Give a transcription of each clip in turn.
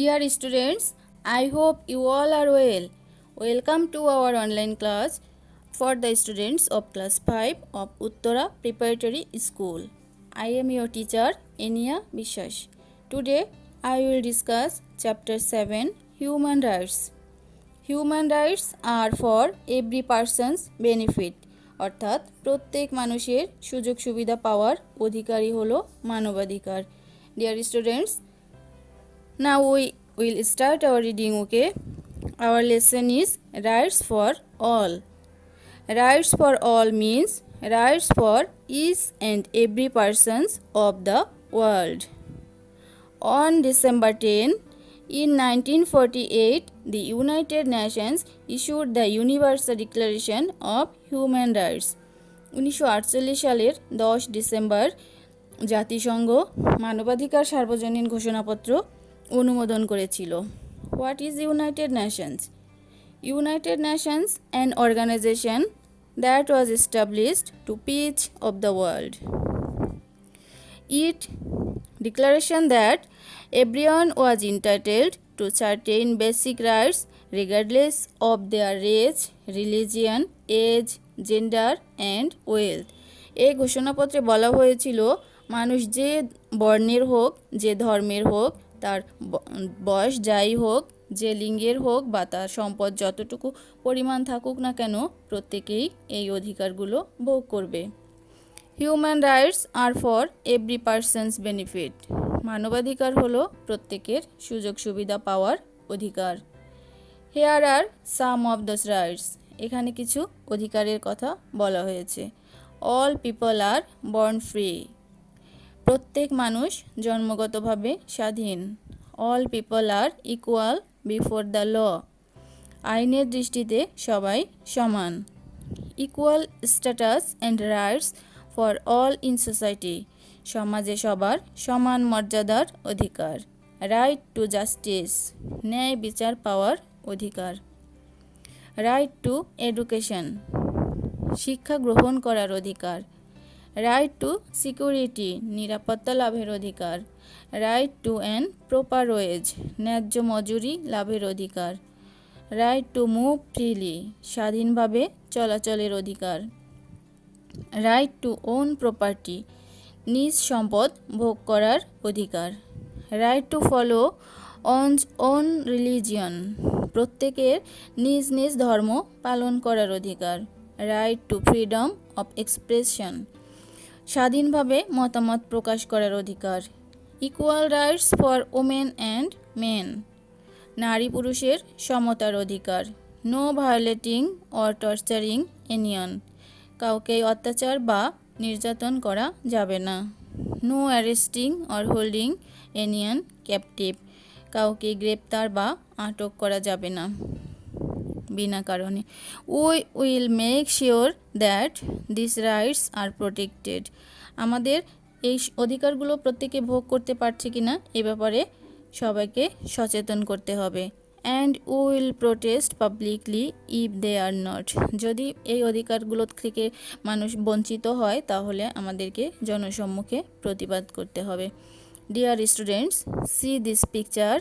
Dear students, I hope you all are well. Welcome to our online class for the students of class 5 of Uttara Preparatory School. I am your teacher Enia Bishas. Today I will discuss chapter 7 Human Rights. Human rights are for every person's benefit. অর্থাৎ প্রত্যেক মানুষের সুযোগ সুবিধা পাওয়ার অধিকারই হলো মানবাধিকার. Dear students, now we will start our reading, okay? Our lesson is rights for all. Rights for all means rights for each and every persons of the world. On December 10, in 1948, the United Nations issued the Universal Declaration of Human Rights. 1948 সালের 10 December জাতিসংঘ মানবাধিকার সার্বজনীন ঘোষণাপত্র অনুমোদন করেছিল. What is United Nations? United Nations, an organization that was established to peace of the world. It declaration that everyone was entitled to certain basic rights regardless of their race, religion, age, gender and wealth. এই ঘোষণাপত্রে বলা হয়েছিল মানুষ যে বর্ণের হোক, যে ধর্মের হোক, তার বয়স যাই হোক, যে লিঙ্গের হোক বা তার সম্পদ যতটুকু পরিমাণ থাকুক না কেন, প্রত্যেকেই এই অধিকারগুলো ভোগ করবে. Human rights are for every person's benefit. মানবাধিকার হলো প্রত্যেকের সুযোগ সুবিধা পাওয়ার অধিকার. Here are some of those rights. এখানে কিছু অধিকারের কথা বলা হয়েছে. All people are born free. প্রত্যেক মানুষ জন্মগতভাবে স্বাধীন. All people are equal before the law. আইনের দৃষ্টিতে সবাই সমান. Equal status and rights for all in society. সমাজে সবার সমান মর্যাদার অধিকার. Right to justice. ন্যায় বিচার পাওয়ার অধিকার. Right to education. শিক্ষা গ্রহণ করার অধিকার. Right to security. নিরাপত্তা লাভের অধিকার. Right to an proper wage. ন্যায্য মজুরি লাভের অধিকার. Right to move freely. স্বাধীনভাবে চলাচলের অধিকার. Right to own property. নিজ সম্পদ ভোগ করার অধিকার. Right to follow one's own religion. প্রত্যেকের নিজ নিজ ধর্ম পালন করার অধিকার. Right to freedom of expression. স্বাধীনভাবে মতামত প্রকাশ করার অধিকার. Equal rights for women and men. নারী পুরুষের সমতার অধিকার. No violating or torturing anyone. কাউকে অত্যাচার বা নির্যাতন করা যাবে না. No arresting or holding anyone captive. কাউকে গ্রেপ্তার বা আটক করা যাবে না বিনা কারণে. We will make sure that this rights are protected. আমাদের এই অধিকারগুলো প্রত্যেকে ভোগ করতে পারছে কিনা এ ব্যাপারে সবাইকে সচেতন করতে হবে. And will protest publicly if they are not. যদি এই অধিকারগুলো থেকে মানুষ বঞ্চিত হয় তাহলে আমাদেরকে জনসম্মুখে প্রতিবাদ করতে হবে. Dear students, see this picture.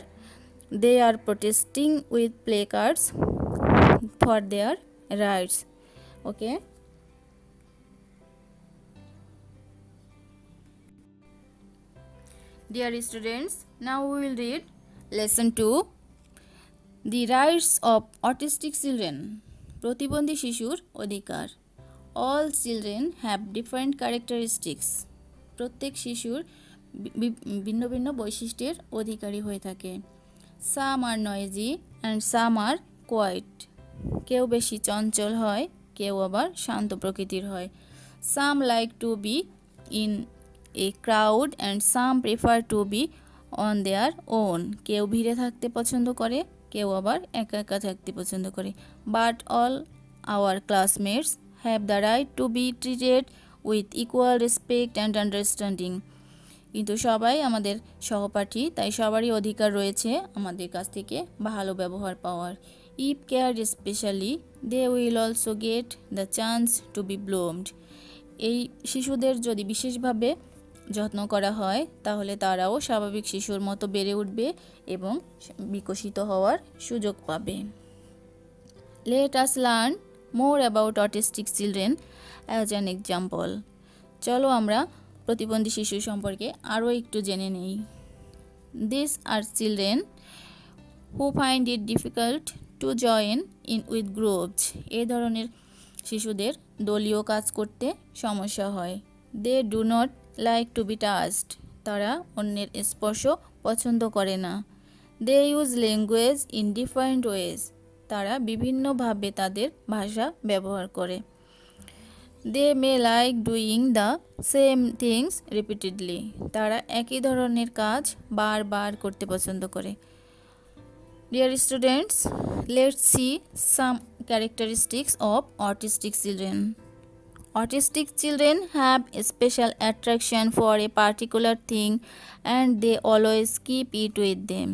They are protesting with placards for their rights. Okay, dear students, now we will read lesson 2, the rights of autistic children. প্রতিবন্ধী শিশুর অধিকার. all children have different characteristics. প্রত্যেক শিশুর ভিন্ন ভিন্ন বৈশিষ্ট্যের অধিকারী হয়ে থাকে. some are noisy and some are quiet. কেউ বেশি চঞ্চল হয়, কেউ আবার শান্ত প্রকৃতির হয়. Some like to be in a crowd and some prefer to be on their own. কেউ ভিড়ে থাকতে পছন্দ করে, কেউ আবার একা একা থাকতে পছন্দ করে. But all our classmates have the right two be treated with equal respect and understanding. কিন্তু সবাই আমাদের সহপাঠী, তাই সবারই অধিকার রয়েছে আমাদের কাছ থেকে ভালো ব্যবহার পাওয়ার. If cared especially, they will also get the chance to be bloomed. এই শিশুদের যদি বিশেষভাবে যত্ন করা হয় তাহলে তারাও স্বাভাবিক শিশুর মতো বেড়ে উঠবে এবং বিকশিত হওয়ার সুযোগ পাবে। Let us learn more about autistic children as an example. চলো আমরা প্রতিবন্ধী শিশু সম্পর্কে আরও একটু জেনে নেই। These are children who find it difficult to join in with groups. এই ধরনের শিশুদের দলীয় কাজ করতে সমস্যা হয়। They do not like to be touched. তারা অন্যের স্পর্শ পছন্দ করে না। They use language in different ways. তারা বিভিন্নভাবে তাদের ভাষা ব্যবহার করে। They may like doing the same things repeatedly. তারা একই ধরনের কাজ বারবার করতে পছন্দ করে। Dear students, let's see some characteristics of autistic children. Autistic children have a special attraction for a particular thing and they always keep it with them.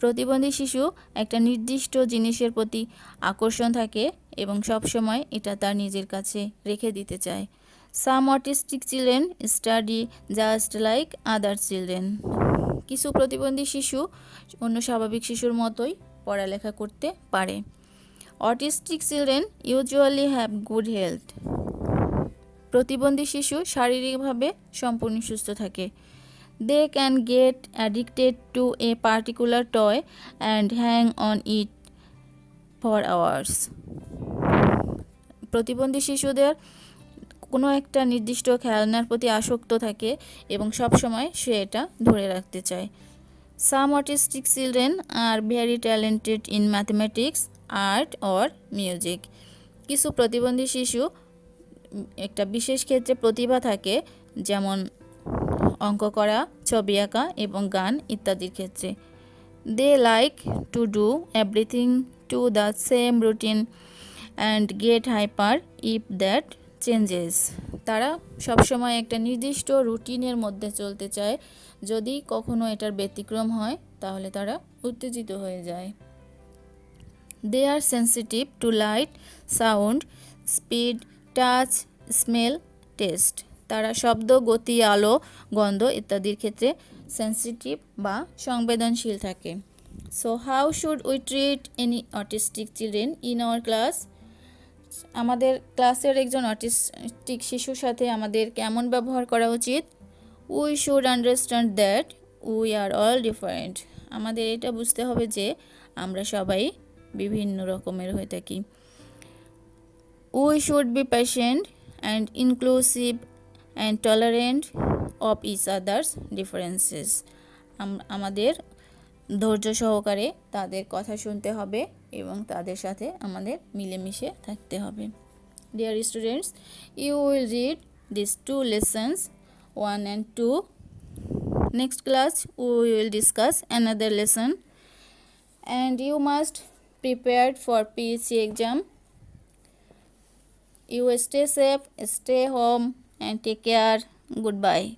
প্রতিবন্ধী শিশু একটা নির্দিষ্ট জিনিসের প্রতি আকর্ষণ থাকে এবং সবসময় এটা তার নিজের কাছে রেখে দিতে চায়। Some autistic children study just like other children. কিছু প্রতিবন্ধী শিশু অন্য স্বাভাবিক শিশুর মতোই পড়ালেখা করতে পারে। Autistic children usually have good health. প্রতিবন্ধী শিশু শারীরিকভাবে সম্পূর্ণ সুস্থ থাকে। They can get addicted to a particular toy and hang on it for hours. প্রতিবন্ধী শিশুদের কোনো একটা নির্দিষ্ট খেলনার প্রতি আসক্ত থাকে এবং সবসময় সে এটা ধরে রাখতে চায়। Some autistic children are very talented in mathematics, art or music. কিছু প্রতিবন্ধী শিশু একটা বিশেষ ক্ষেত্রে প্রতিভা থাকে, যেমন অঙ্ক করা, ছবি আঁকা এবং গান ইত্যাদির ক্ষেত্রে। They like to do everything to the same routine and get hyper if that changes. তারা সবসময় একটা নির্দিষ্ট রুটিনের মধ্যে চলতে চায়, যদি কখনো এটার ব্যতিক্রম হয় তাহলে তারা উত্তেজিত হয়ে যায়। They are sensitive to light, sound, speed, touch, smell, taste. তারা শব্দ, গতি, আলো, গন্ধ ইত্যাদির ক্ষেত্রে সেন্সিটিভ বা সংবেদনশীল থাকে। So how should we treat any autistic children in our class? আমাদের ক্লাসের একজন অটিস্টিক শিশুর সাথে আমাদের কেমন ব্যবহার করা উচিত? We should understand that we are all different. আমাদের এটা বুঝতে হবে যে আমরা সবাই বিভিন্ন রকমের হয়ে থাকি। We should be patient and inclusive and tolerant of each other's differences. আমাদের ধৈর্য সহকারে তাদের কথা শুনতে হবে এবং তাদের সাথে আমাদের মিলেমিশে থাকতে হবে। Dear students, you will read these two lessons 1 and 2. Next class we will discuss another lesson and you must prepare for PhD exam. You stay safe, stay home and take care. Goodbye.